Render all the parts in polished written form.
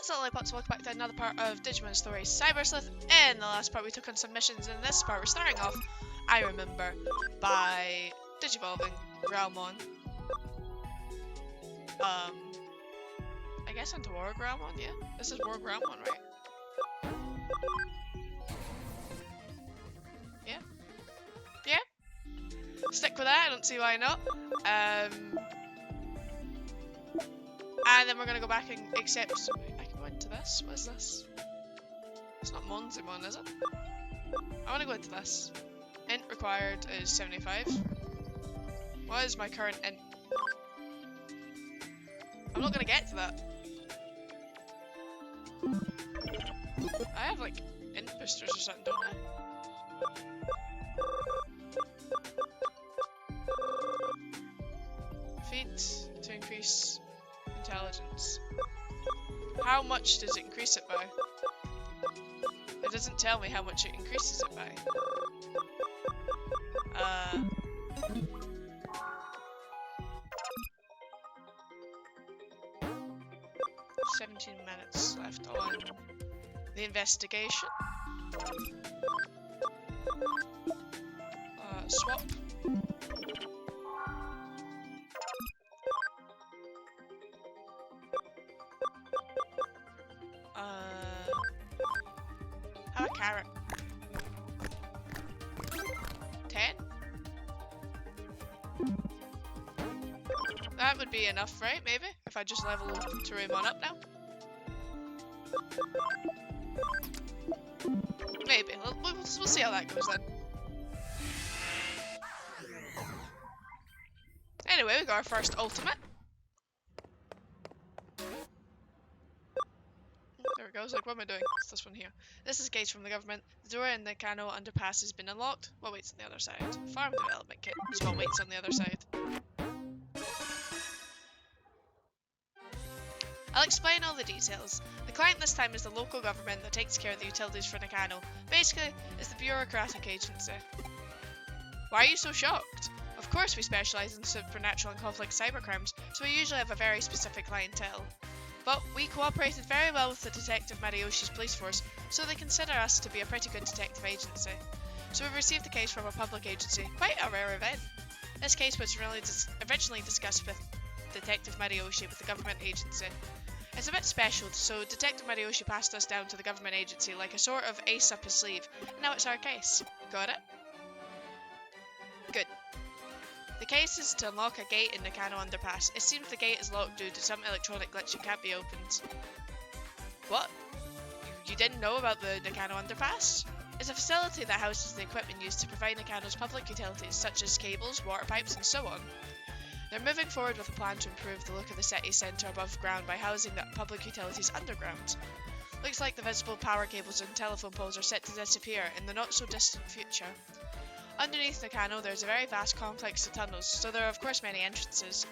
What's up, Lollipops? Welcome back to another part of Digimon Stories Cyber Sleuth. In the last part we took on some missions, and in this part we're starting off, I remember, by digivolving Growlmon. I guess into War Growlmon, yeah? This is War Growlmon, right? Yeah? Yeah? Stick with that, I don't see why not. And then we're gonna go back and accept. I can go into this. What is this? It's not Monzimon, is it? I wanna go into this. Int required is 75. What is my current int? I'm not gonna get to that. I have like int boosters or something, don't I? Feed to increase intelligence. How much does it increase it by? It doesn't tell me how much it increases it by. 17 minutes left on the investigation. Swap. Have a carrot. 10? That would be enough, right? Maybe? If I just level Terraimon up now? Maybe. We'll see how that goes then. Anyway, we got our first ultimate. There we go. It's like, what am I doing? It's this one here. This is gates from the government. The door in the Nakano underpass has been unlocked. What waits on the other side? Farm development kit is what waits on the other side. I'll explain all the details. The client this time is the local government that takes care of the utilities for Nakano. Basically, it's the bureaucratic agency. Why are you so shocked? Of course we specialise in supernatural and complex cybercrimes, so we usually have a very specific clientele. But we cooperated very well with the Detective Mariyoshi's police force, so they consider us to be a pretty good detective agency. So we've received the case from a public agency, quite a rare event. This case was originally discussed with Detective Mariyoshi with the government agency. It's a bit special, so Detective Mariyoshi passed us down to the government agency like a sort of ace up his sleeve, and now it's our case. Got it? Good. The case is to unlock a gate in Nakano Underpass. It seems the gate is locked due to some electronic glitch and can't be opened. What? You didn't know about the Nakano Underpass? It's a facility that houses the equipment used to provide Nakano's public utilities, such as cables, water pipes, and so on. They're moving forward with a plan to improve the look of the city centre above ground by housing the public utilities underground. Looks like the visible power cables and telephone poles are set to disappear in the not-so-distant future. Underneath Nakano, there's a very vast complex of tunnels, so there are of course many entrances.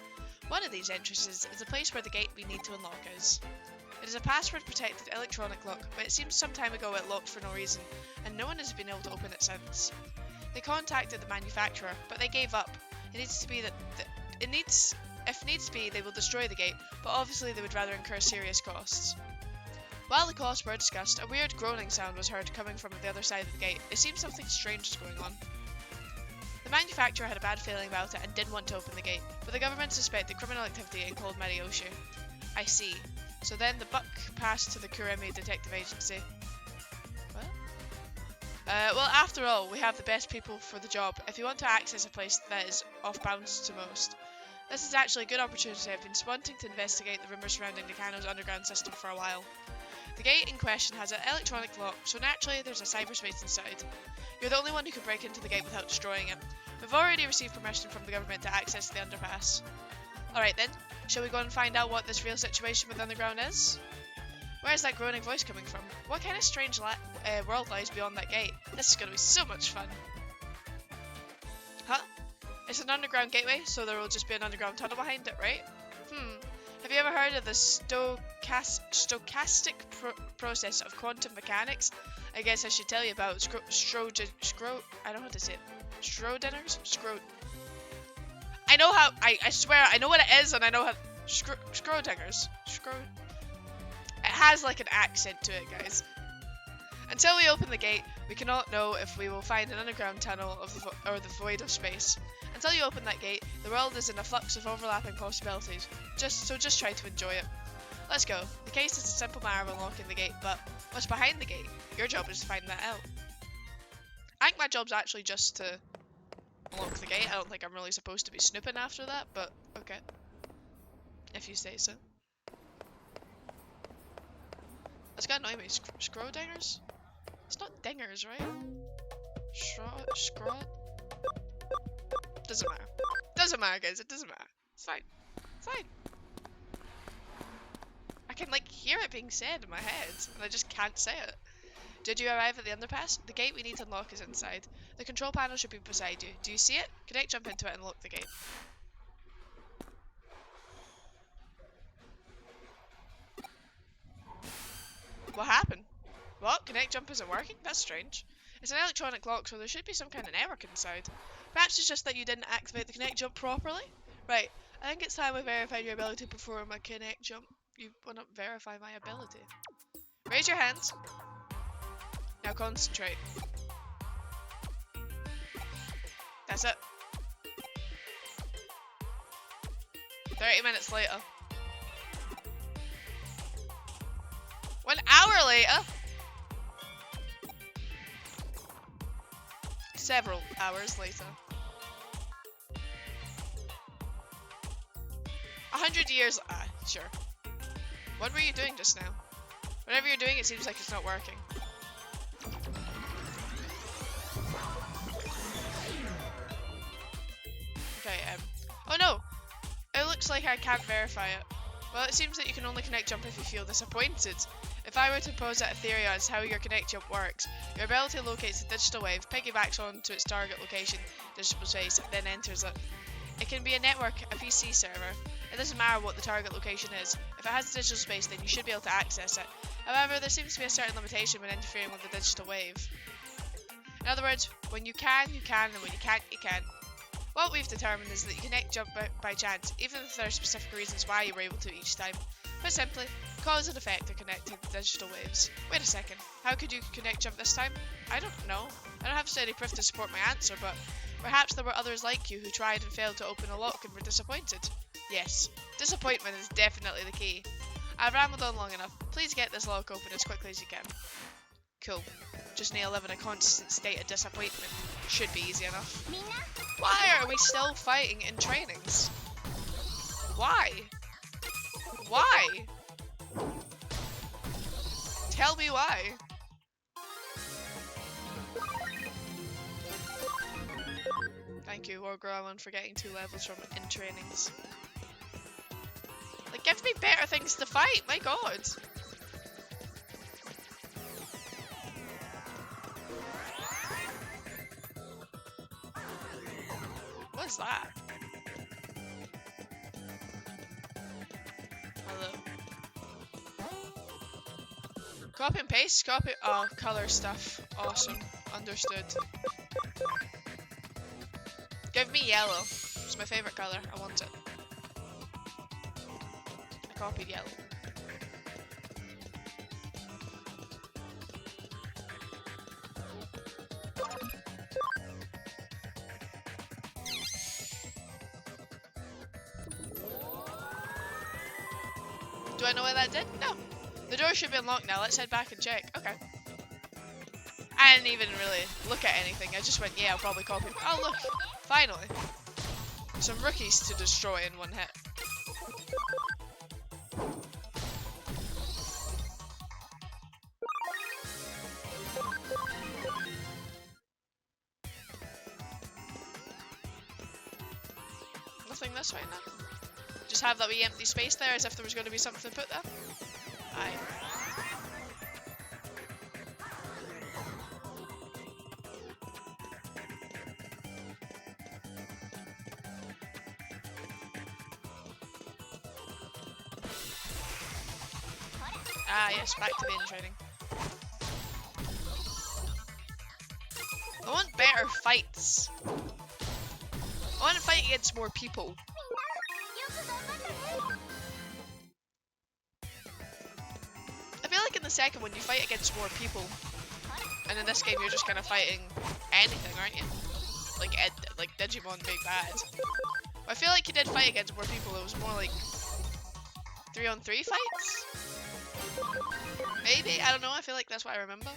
One of these entrances is the place where the gate we need to unlock is. It is a password-protected electronic lock, but it seems some time ago it locked for no reason, and no one has been able to open it since. They contacted the manufacturer, but they gave up. If needs be, they will destroy the gate, but obviously they would rather incur serious costs. While the costs were discussed, a weird groaning sound was heard coming from the other side of the gate. It seemed something strange was going on. The manufacturer had a bad feeling about it and didn't want to open the gate, but the government suspected criminal activity and called Mariyoshi. I see. So then the buck passed to the Kuremi Detective Agency. What? Well, after all, we have the best people for the job if you want to access a place that is off bounds to most. This is actually a good opportunity. I've been wanting to investigate the rumours surrounding Nakano's underground system for a while. The gate in question has an electronic lock, so naturally there's a cyberspace inside. You're the only one who can break into the gate without destroying it. We've already received permission from the government to access the underpass. Alright then, shall we go and find out what this real situation with underground is? Where is that groaning voice coming from? What kind of strange world lies beyond that gate? This is going to be so much fun. Huh? It's an underground gateway, so there will just be an underground tunnel behind it, right? Have you ever heard of the stochastic process of quantum mechanics? I guess I should tell you about I don't know how to say it. Schrodinger's? I know how, I swear, I know what it is, and I know how, Schrodinger's. It has like an accent to it, guys. Until we open the gate, we cannot know if we will find an underground tunnel or the void of space. Until you open that gate, the world is in a flux of overlapping possibilities. Just try to enjoy it. Let's go. The case is a simple matter of unlocking the gate, but what's behind the gate? Your job is to find that out. I think my job's actually just to unlock the gate. I don't think I'm really supposed to be snooping after that, but okay. If you say so. That's gonna annoy me. Scroll dingers? It's not dingers, right? Scrot? Doesn't matter. Doesn't matter, guys. It doesn't matter. It's fine. It's fine. I can, like, hear it being said in my head, and I just can't say it. Did you arrive at the underpass? The gate we need to unlock is inside. The control panel should be beside you. Do you see it? Connect, jump into it, and unlock the gate. What happened? What? Connect jump isn't working? That's strange. It's an electronic lock, so there should be some kind of error inside. Perhaps it's just that you didn't activate the connect jump properly? Right. I think it's time we verified your ability to perform a connect jump. You want to verify my ability? Raise your hands. Now concentrate. That's it. 30 minutes later. 1 hour later. Several hours later. 100 years. Sure. What were you doing just now? Whatever you're doing, it seems like it's not working. Okay, oh no! It looks like I can't verify it. Well, it seems that you can only connect jump if you feel disappointed. If I were to pose a theory as how your connect jump works, your ability locates a digital wave, piggybacks onto its target location, digital space, then enters it. It can be a network, a PC server. It doesn't matter what the target location is. If it has digital space, then you should be able to access it. However, there seems to be a certain limitation when interfering with the digital wave. In other words, when you can, and when you can't, you can't. What we've determined is that you connect jump by chance, even if there are specific reasons why you were able to each time. Put simply, cause and effect are connected to digital waves. Wait a second, how could you connect jump this time? I don't know. I don't have steady proof to support my answer, but perhaps there were others like you who tried and failed to open a lock and were disappointed. Yes, disappointment is definitely the key. I've rambled on long enough. Please get this lock open as quickly as you can. Cool. Just need to live in a constant state of disappointment. Should be easy enough. Why are we still fighting in trainings? Why? Why? Tell me why. Thank you, Wargrowan, for getting 2 levels from in trainings. Like, give me better things to fight, my god! What's that? Hello. Copy and paste? Copy. Oh, color stuff. Awesome. Understood. Give me yellow. It's my favorite color. I want it. I copied yellow. Do I know what that did? No. The door should be unlocked now. Let's head back and check. Okay. I didn't even really look at anything. I just went, yeah, I'll probably copy. Oh, look. Finally. Some rookies to destroy in one hit. Nothing this way now. Just have that wee empty space there as if there was going to be something to put there. Aye. Ah yes, back to the training. I want better fights. I want to fight against more people. like in the second one you fight against more people, and in this game you're just kind of fighting anything, aren't you? Like Digimon Big Bad. I feel like you did fight against more people. It was more like 3-on-3 fights? Maybe? I don't know. I feel like that's what I remember.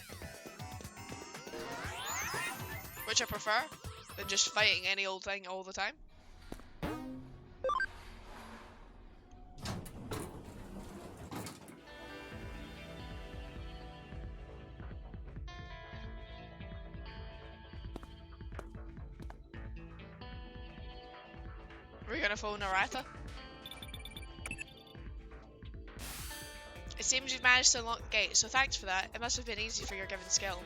Which I prefer than just fighting any old thing all the time. We're gonna phone Narata. It seems you've managed to unlock the gate, so thanks for that. It must have been easy for your given skill.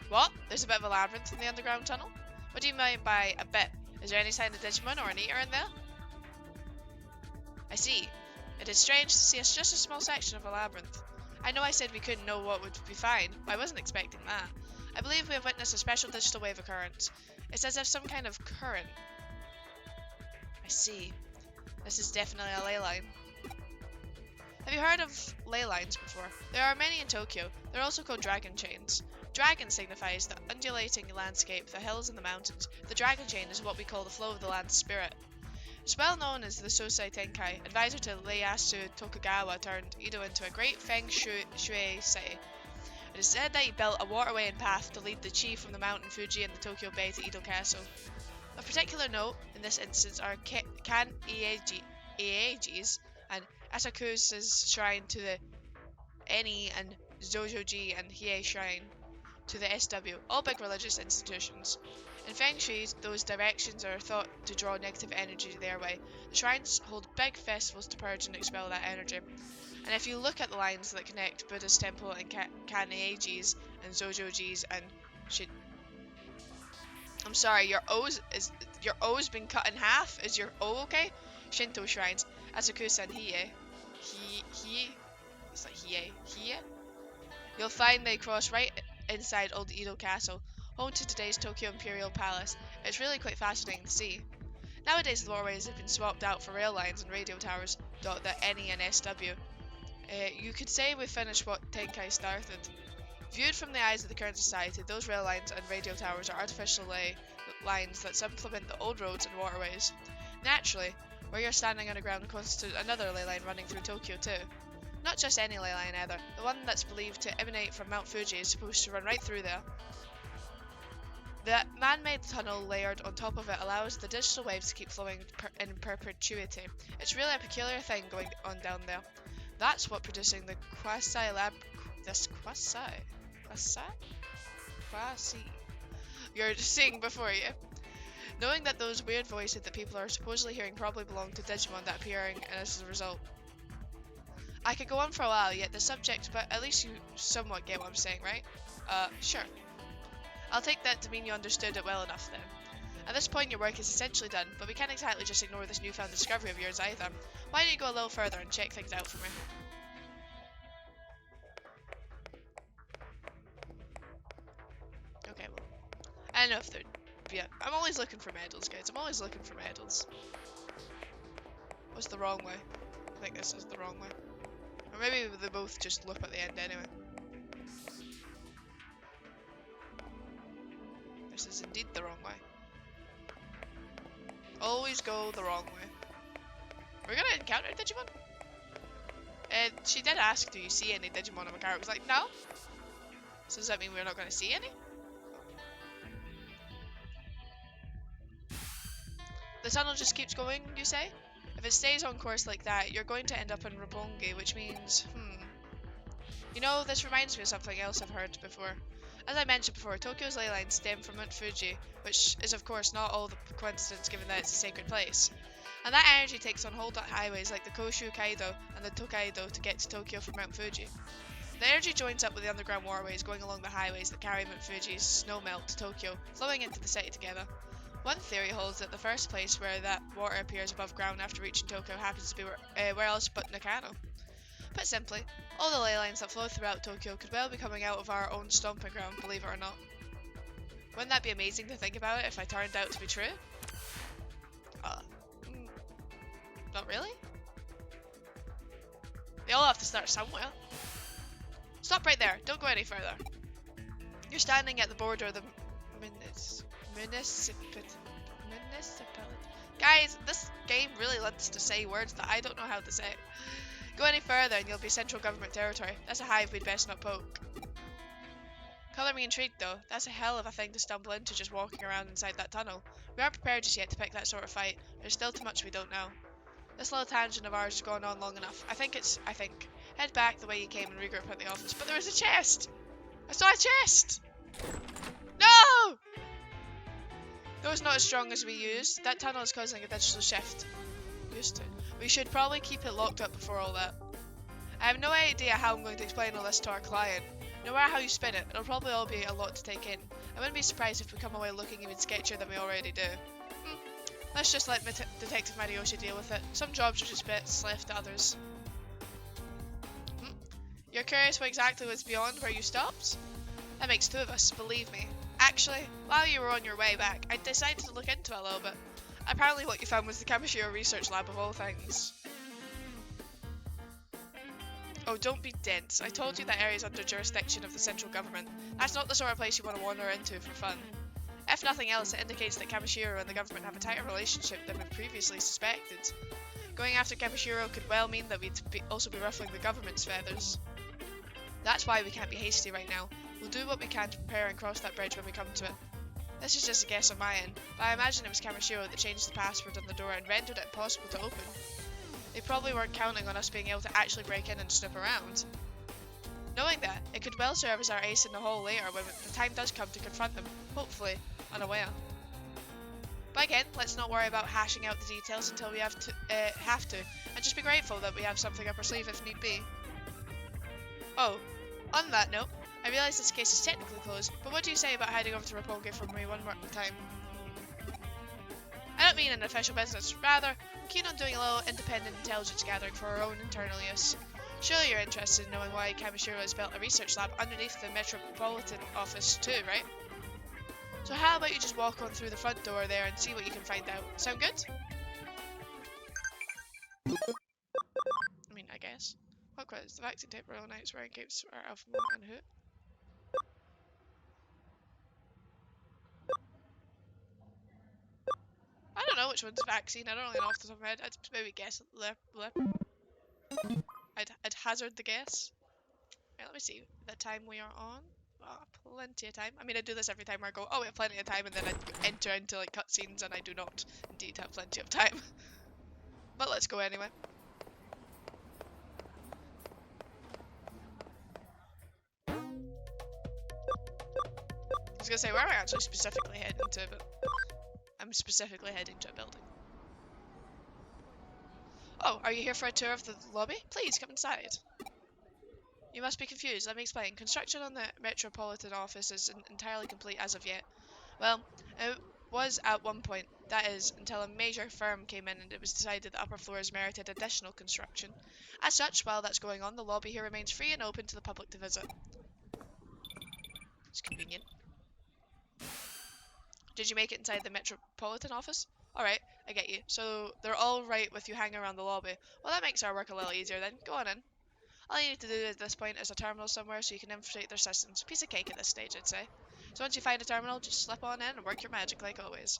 What? There's a bit of a labyrinth in the underground tunnel? What do you mean by a bit? Is there any sign of Digimon or an eater in there? I see. It is strange to see us just a small section of a labyrinth. I know I said we couldn't know what would be fine, but I wasn't expecting that. I believe we have witnessed a special digital wave occurrence. It's as if some kind of current. I see. This is definitely a ley line. Have you heard of ley lines before? There are many in Tokyo. They're also called dragon chains. Dragon signifies the undulating landscape, the hills and the mountains. The dragon chain is what we call the flow of the land's spirit. It's well known as the Sosai Tenkai. Advisor to Ieyasu Tokugawa turned Edo into a great Feng Shui sei. It is said that he built a waterway and path to lead the chi from the mountain Fuji in the Tokyo Bay to Edo Castle. Of particular note in this instance are Kan Ieyaji's and Asakusa's shrine to the Eni and Zojoji and Hiei shrine to the SW, all big religious institutions. In Feng Shui, those directions are thought to draw negative energy their way. The shrines hold big festivals to purge and expel that energy. And if you look at the lines that connect Buddha's temple and Kaneji's and Zojoji's and I'm sorry, your O's been cut in half? Is your O okay? Shinto shrines, Asakusa and Hiei. It's like Hiei. You'll find they cross right inside Old Edo Castle, home to today's Tokyo Imperial Palace. It's really quite fascinating to see. Nowadays the waterways have been swapped out for rail lines and radio towers, dot the NE and SW. You could say we've finished what Tenkai started. Viewed from the eyes of the current society, those rail lines and radio towers are artificial lines that supplement the old roads and waterways. Naturally, where you're standing underground constitutes another ley line running through Tokyo too. Not just any ley line either, the one that's believed to emanate from Mount Fuji is supposed to run right through there. The man-made tunnel layered on top of it allows the digital waves to keep flowing in perpetuity. It's really a peculiar thing going on down there. That's what producing the quasi you're seeing before you. Knowing that those weird voices that people are supposedly hearing probably belong to Digimon that appearing as a result. I could go on for a while, yet the subject, but at least you somewhat get what I'm saying, right? Sure. I'll take that to mean you understood it well enough then. At this point your work is essentially done, but we can't exactly just ignore this newfound discovery of yours either. Why don't you go a little further and check things out for me? Okay, well, I don't know if there'd be I'm always looking for medals, guys. I'm always looking for medals. What's the wrong way? I think this is the wrong way. Or maybe they both just loop at the end anyway. This is indeed the wrong way. Always go the wrong way. We're gonna encounter Digimon? She did ask, do you see any Digimon on my car? I was like, no. So does that mean we're not gonna see any? The tunnel just keeps going, you say? If it stays on course like that, you're going to end up in Roppongi, which means, You know, this reminds me of something else I've heard before. As I mentioned before, Tokyo's ley lines stem from Mount Fuji, which is of course not all the coincidence given that it's a sacred place. And that energy takes on hold highways like the Koshu Kaido and the Tokaido to get to Tokyo from Mount Fuji. The energy joins up with the underground waterways going along the highways that carry Mount Fuji's snowmelt to Tokyo, flowing into the city together. One theory holds that the first place where that water appears above ground after reaching Tokyo happens to be where else but Nakano. Put simply, all the ley lines that flow throughout Tokyo could well be coming out of our own stomping ground, believe it or not. Wouldn't that be amazing to think about it if I turned out to be true? Not really? They all have to start somewhere. Stop right there. Don't go any further. You're standing at the border of the municipality. Guys, this game really wants to say words that I don't know how to say. Go any further and you'll be central government territory. That's a hive we'd best not poke. Colour me intrigued though. That's a hell of a thing to stumble into just walking around inside that tunnel. We aren't prepared just yet to pick that sort of fight. There's still too much we don't know. This little tangent of ours has gone on long enough. I think. Head back the way you came and regroup at the office. But there was a chest! I saw a chest! No! Door's not as strong as we used. That tunnel is causing a digital shift. Used to. We should probably keep it locked up before all that. I have no idea how I'm going to explain all this to our client. No matter how you spin it, it'll probably all be a lot to take in. I wouldn't be surprised if we come away looking even sketchier than we already do. Let's just let Detective Mariyoshi deal with it. Some jobs are just bits left to others. You're curious what exactly was beyond where you stopped? That makes two of us, believe me. Actually, while you were on your way back, I decided to look into it a little bit. Apparently what you found was the Kamishiro Research Lab of all things. Oh, don't be dense. I told you that area is under jurisdiction of the central government. That's not the sort of place you want to wander into for fun. If nothing else, it indicates that Kamishiro and the government have a tighter relationship than we previously suspected. Going after Kamishiro could well mean that we'd also be ruffling the government's feathers. That's why we can't be hasty right now. We'll do what we can to prepare and cross that bridge when we come to it. This is just a guess on my end, but I imagine it was Kamishiro that changed the password on the door and rendered it impossible to open. They probably weren't counting on us being able to actually break in and snoop around. Knowing that, it could well serve as our ace in the hole later when the time does come to confront them, hopefully unaware. But again, let's not worry about hashing out the details until we have to, and just be grateful that we have something up our sleeve if need be. Oh, on that note, I realise this case is technically closed, but what do you say about heading over to Roppongi for me one more time? I don't mean in official business, rather, I'm keen on doing a little independent intelligence gathering for our own internal use. Surely you're interested in knowing why Kamishiro has built a research lab underneath the Metropolitan Office too, right? So how about you just walk on through the front door there and see what you can find out. Sound good? I mean, I guess. What quiz? The vaccine tape Royal Knights wearing capes are Alpha and who? I don't know which one's vaccine. I don't really know off the top of my head. I'd maybe guess I'd hazard the guess. Right, let me see the time we are on. Oh, plenty of time. I mean, I do this every time where I go, oh, we have plenty of time, and then I enter into like cutscenes, and I do not indeed have plenty of time. But let's go anyway. I was gonna say, where am I actually specifically heading to? But I'm specifically heading to a building. Oh, are you here for a tour of the lobby? Please, come inside. You must be confused. Let me explain. Construction on the Metropolitan Office isn't entirely complete as of yet. Well, it was at one point. That is, until a major firm came in and it was decided the upper floors merited additional construction. As such, while that's going on, the lobby here remains free and open to the public to visit. It's convenient. Did you make it inside the Metropolitan Office? Alright, I get you. So they're all right with you hanging around the lobby. Well, that makes our work a little easier then. Go on in. All you need to do at this point is a terminal somewhere so you can infiltrate their systems. Piece of cake at this stage, I'd say. So once you find a terminal, just slip on in and work your magic like always.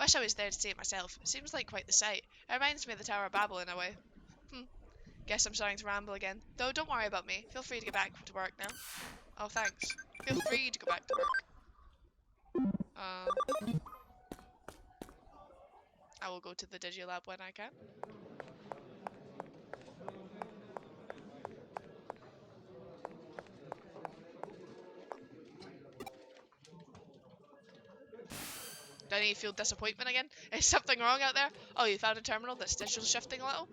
Wish I was there to see it myself. It seems like quite the sight. It reminds me of the Tower of Babel in a way. Guess I'm starting to ramble again. Though don't worry about me. Feel free to get back to work now. Oh, thanks. Feel free to go back to work. I will go to the Digilab when I can. Do I need to feel disappointment again? Is something wrong out there? Oh, you found a terminal that's digital shifting a little?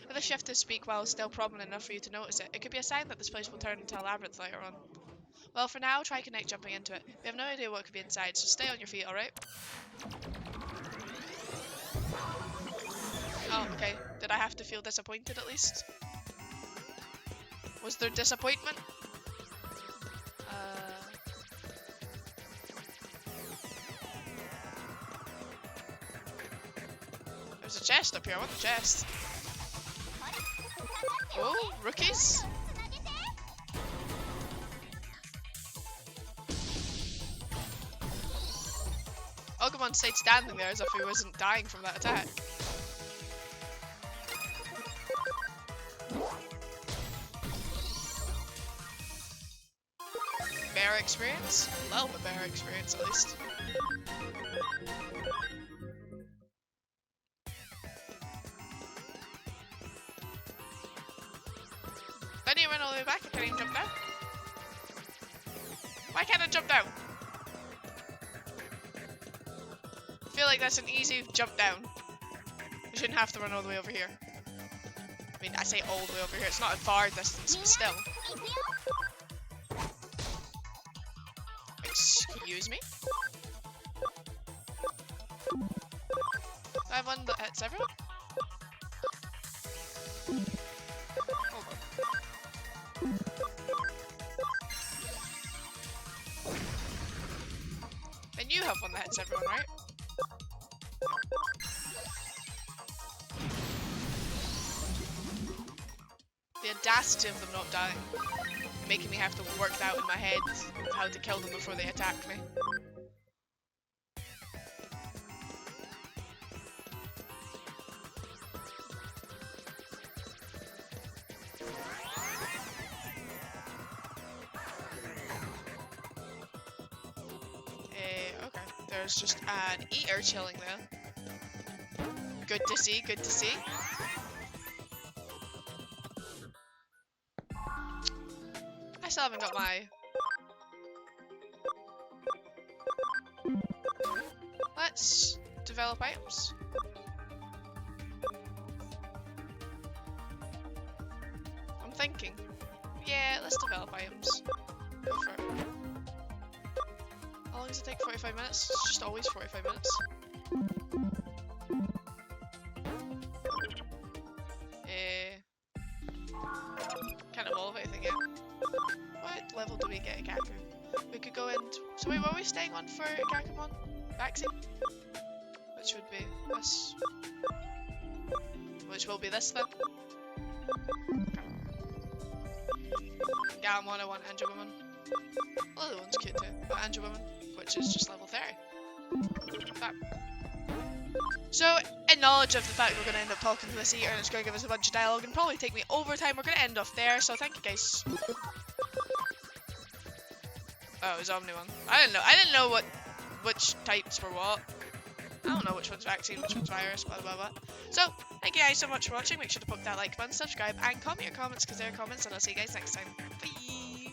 If the shift to speak while still prominent enough for you to notice it, it could be a sign that this place will turn into a labyrinth later on. Well, for now, try connect jumping into it. We have no idea what could be inside, so stay on your feet, alright? Oh, okay. Did I have to feel disappointed at least? Was there disappointment? There's a chest up here. I want the chest. Oh, rookies? Agumon stayed standing there as if he wasn't dying from that attack. Bear experience? A little bit bear experience at least. I need to run all the way back, I can't even jump down. Why can't I jump down? I feel like that's an easy jump down. I shouldn't have to run all the way over here. I mean, I say all the way over here, it's not a far distance, but still. Excuse me? Do I have one that hits everyone? Hold on. Then you have one that hits everyone, right? The audacity of them not dying. Making me have to work that out in my head how to kill them before they attack me. Okay. There's just an eater chilling there. Good to see, good to see. I still haven't got my... Let's develop items. I'm thinking. Yeah, let's develop items. Go for it. How long does it take? 45 minutes? It's just always 45 minutes. Can't evolve anything yet. What level do we get a Gaku? We could go in. So wait, were we staying on for a Gakumon vaccine? Which would be this. Which will be this then. Gakumon, I want Angel Woman. The other one's cute too. But Angel Woman, which is just level 30. Fab. So, in knowledge of the fact we're going to end up talking to this eater and it's going to give us a bunch of dialogue and probably take me overtime, we're going to end off there. So thank you guys. Oh, it was Omni one. I didn't know which types were what. I don't know which one's vaccine, which one's virus, blah blah blah. So, thank you guys so much for watching. Make sure to poke that like button, subscribe, and comment your comments because they're comments, and I'll see you guys next time. Bye!